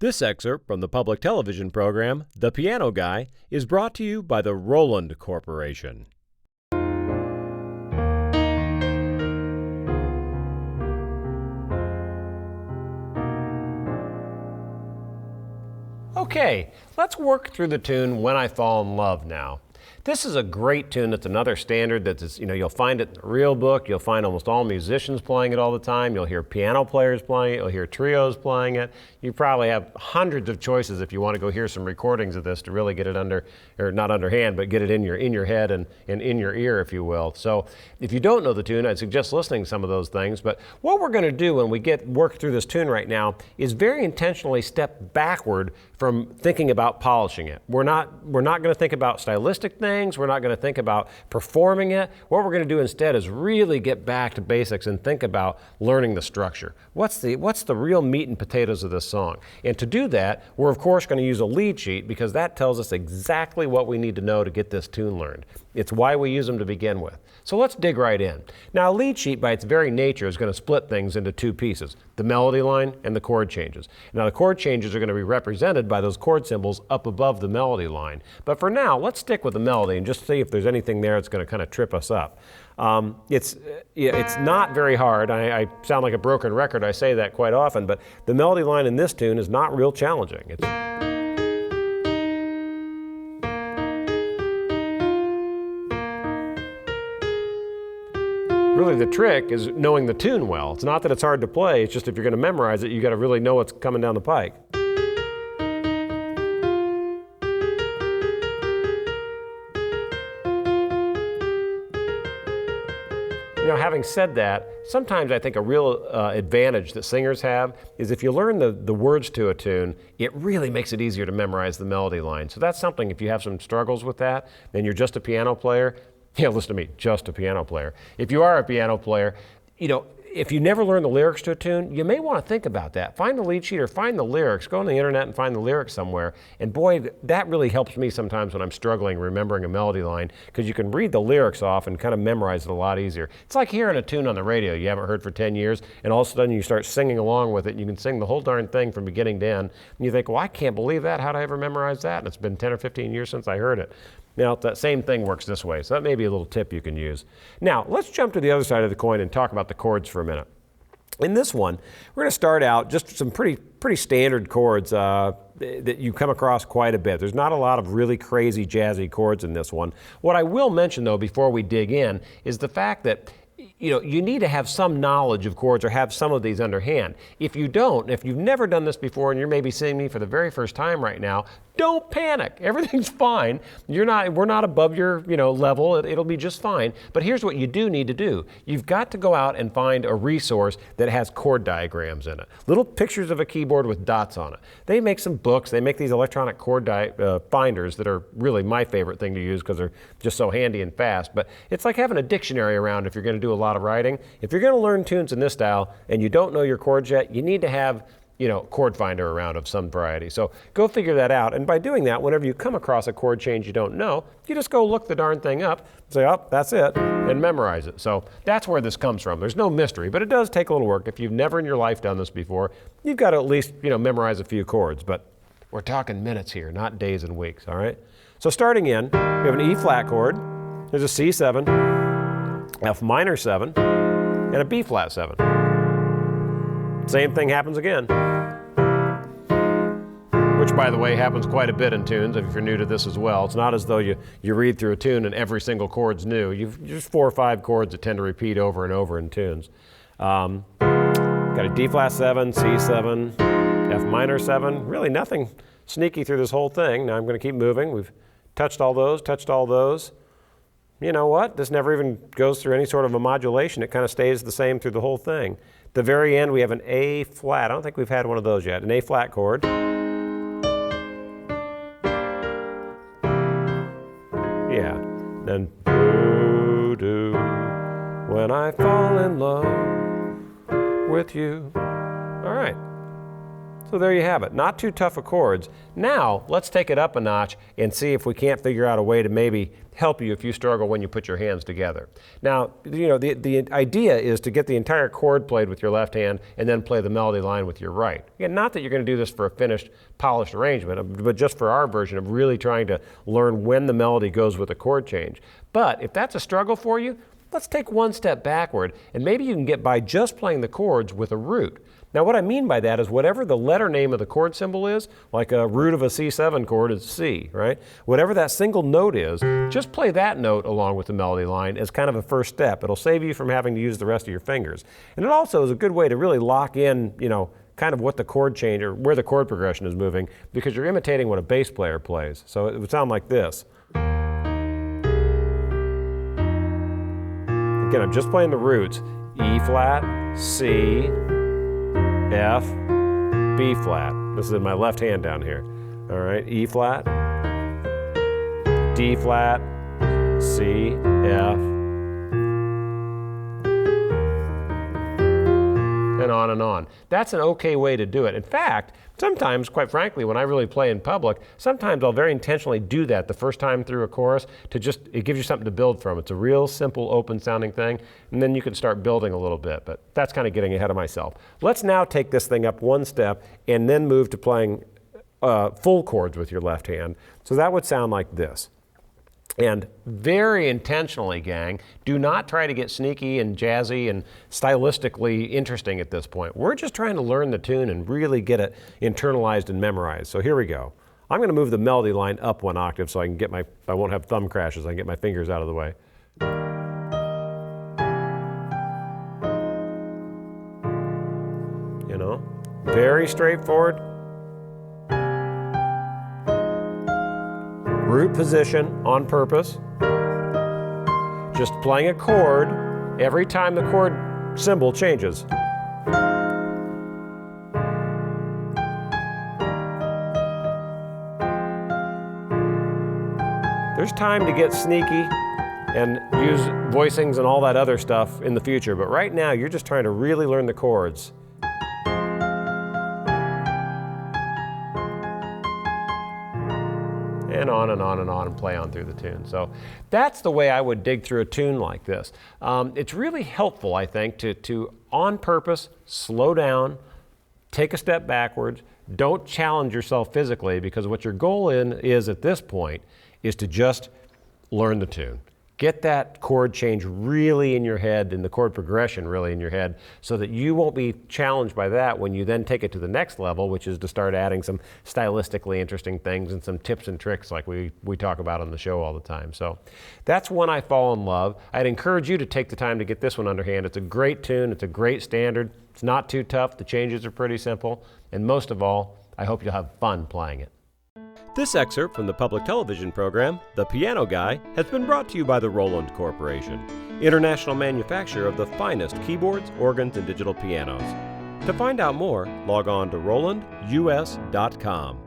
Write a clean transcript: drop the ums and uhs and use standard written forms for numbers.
This excerpt from the public television program, The Piano Guy, is brought to you by the Roland Corporation. Okay, let's work through the tune When I Fall in Love now. This is a great tune. It's another standard that's, you'll find it in the real book. You'll find almost all musicians playing it all the time. You'll hear piano players playing it. You'll hear trios playing it. You probably have hundreds of choices if you want to go hear some recordings of this to really get it not underhand, but get it in your head and in your ear, if you will. So if you don't know the tune, I'd suggest listening to some of those things. But what we're going to do when we work through this tune right now is very intentionally step backward from thinking about polishing it. We're not going to think about stylistic things. We're not going to think about performing it. What we're going to do instead is really get back to basics and think about learning the structure. What's the real meat and potatoes of this song? And to do that, we're of course going to use a lead sheet because that tells us exactly what we need to know to get this tune learned. It's why we use them to begin with. So let's dig right in. Now, a lead sheet by its very nature is going to split things into two pieces, the melody line and the chord changes. Now, the chord changes are going to be represented by those chord symbols up above the melody line. But for now, let's stick with the melody and just see if there's anything there that's going to kind of trip us up. It's not very hard. I sound like a broken record. I say that quite often, but the melody line in this tune is not real challenging. Really, the trick is knowing the tune well. It's not that it's hard to play, it's just if you're going to memorize it, you got to really know what's coming down the pike. Having said that, sometimes I think a real advantage that singers have is if you learn the words to a tune, it really makes it easier to memorize the melody line. So that's something, if you have some struggles with that, and you're just a piano player, listen to me, just a piano player. If you are a piano player, if you never learn the lyrics to a tune, you may want to think about that. Find the lead sheet or find the lyrics. Go on the internet and find the lyrics somewhere. And boy, that really helps me sometimes when I'm struggling remembering a melody line because you can read the lyrics off and kind of memorize it a lot easier. It's like hearing a tune on the radio you haven't heard for 10 years and all of a sudden you start singing along with it and you can sing the whole darn thing from beginning to end. And you think, well, I can't believe that. How did I ever memorize that? And it's been 10 or 15 years since I heard it. Now, that same thing works this way, so that may be a little tip you can use. Now, let's jump to the other side of the coin and talk about the chords for a minute. In this one, we're going to start out just some pretty standard chords that you come across quite a bit. There's not a lot of really crazy jazzy chords in this one. What I will mention, though, before we dig in, is the fact that you need to have some knowledge of chords or have some of these underhand. If you don't, if you've never done this before and you're maybe seeing me for the very first time right now, don't panic. Everything's fine. We're not above your level. It'll be just fine. But here's what you do need to do. You've got to go out and find a resource that has chord diagrams in it. Little pictures of a keyboard with dots on it. They make some books. They make these electronic chord finders that are really my favorite thing to use because they're just so handy and fast. But it's like having a dictionary around if you're going to do a lot of writing. If you're going to learn tunes in this style and you don't know your chords yet, you need to have chord finder around of some variety. So go figure that out. And by doing that, whenever you come across a chord change you don't know, you just go look the darn thing up, say, oh, that's it, and memorize it. So that's where this comes from. There's no mystery, but it does take a little work. If you've never in your life done this before, you've got to at least, memorize a few chords. But we're talking minutes here, not days and weeks, all right? So starting in, we have an E flat chord, there's a C7, F minor 7, and a B flat 7. Same thing happens again. Which, by the way, happens quite a bit in tunes if you're new to this as well. It's not as though you read through a tune and every single chord's new. You've just 4 or 5 chords that tend to repeat over and over in tunes. Got a D flat 7, C7, F minor 7. Really nothing sneaky through this whole thing. Now I'm going to keep moving. We've touched all those. You know what? This never even goes through any sort of a modulation. It kind of stays the same through the whole thing. At the very end, we have an A flat. I don't think we've had one of those yet. An A flat chord. Yeah. Then do when I fall in love with you. All right. So there you have it. Not too tough of chords. Now, let's take it up a notch and see if we can't figure out a way to maybe help you if you struggle when you put your hands together. Now, you know, the idea is to get the entire chord played with your left hand and then play the melody line with your right. Again, not that you're going to do this for a finished, polished arrangement, but just for our version of really trying to learn when the melody goes with a chord change. But if that's a struggle for you, let's take one step backward and maybe you can get by just playing the chords with a root. Now what I mean by that is whatever the letter name of the chord symbol is, like a root of a C7 chord is C, right? Whatever that single note is, just play that note along with the melody line as kind of a first step. It'll save you from having to use the rest of your fingers. And it also is a good way to really lock in, you know, kind of what the chord change or where the chord progression is moving because you're imitating what a bass player plays. So it would sound like this. Again, I'm just playing the roots. E flat, C, F, B flat. This is in my left hand down here. All right, E flat, D flat, C, F, and on and on. That's an okay way to do it. In fact, sometimes, quite frankly, when I really play in public, sometimes I'll very intentionally do that the first time through a chorus to just, it gives you something to build from. It's a real simple, open sounding thing, and then you can start building a little bit, but that's kind of getting ahead of myself. Let's now take this thing up one step and then move to playing full chords with your left hand. So that would sound like this. And very intentionally, gang, do not try to get sneaky and jazzy and stylistically interesting at this point. We're just trying to learn the tune and really get it internalized and memorized. So here we go. I'm going to move the melody line up one octave so I can get I won't have thumb crashes. I can get my fingers out of the way. You know, very straightforward. Root position on purpose. Just playing a chord every time the chord symbol changes. There's time to get sneaky and use voicings and all that other stuff in the future, but right now you're just trying to really learn the chords. And on and on and on and play on through the tune. So that's the way I would dig through a tune like this. It's really helpful, I think, to on purpose slow down, take a step backwards, don't challenge yourself physically because what your goal is at this point is to just learn the tune. Get that chord change really in your head and the chord progression really in your head so that you won't be challenged by that when you then take it to the next level, which is to start adding some stylistically interesting things and some tips and tricks like we talk about on the show all the time. So that's one I fall in love. I'd encourage you to take the time to get this one underhand. It's a great tune. It's a great standard. It's not too tough. The changes are pretty simple. And most of all, I hope you'll have fun playing it. This excerpt from the public television program, The Piano Guy, has been brought to you by the Roland Corporation, international manufacturer of the finest keyboards, organs, and digital pianos. To find out more, log on to RolandUS.com.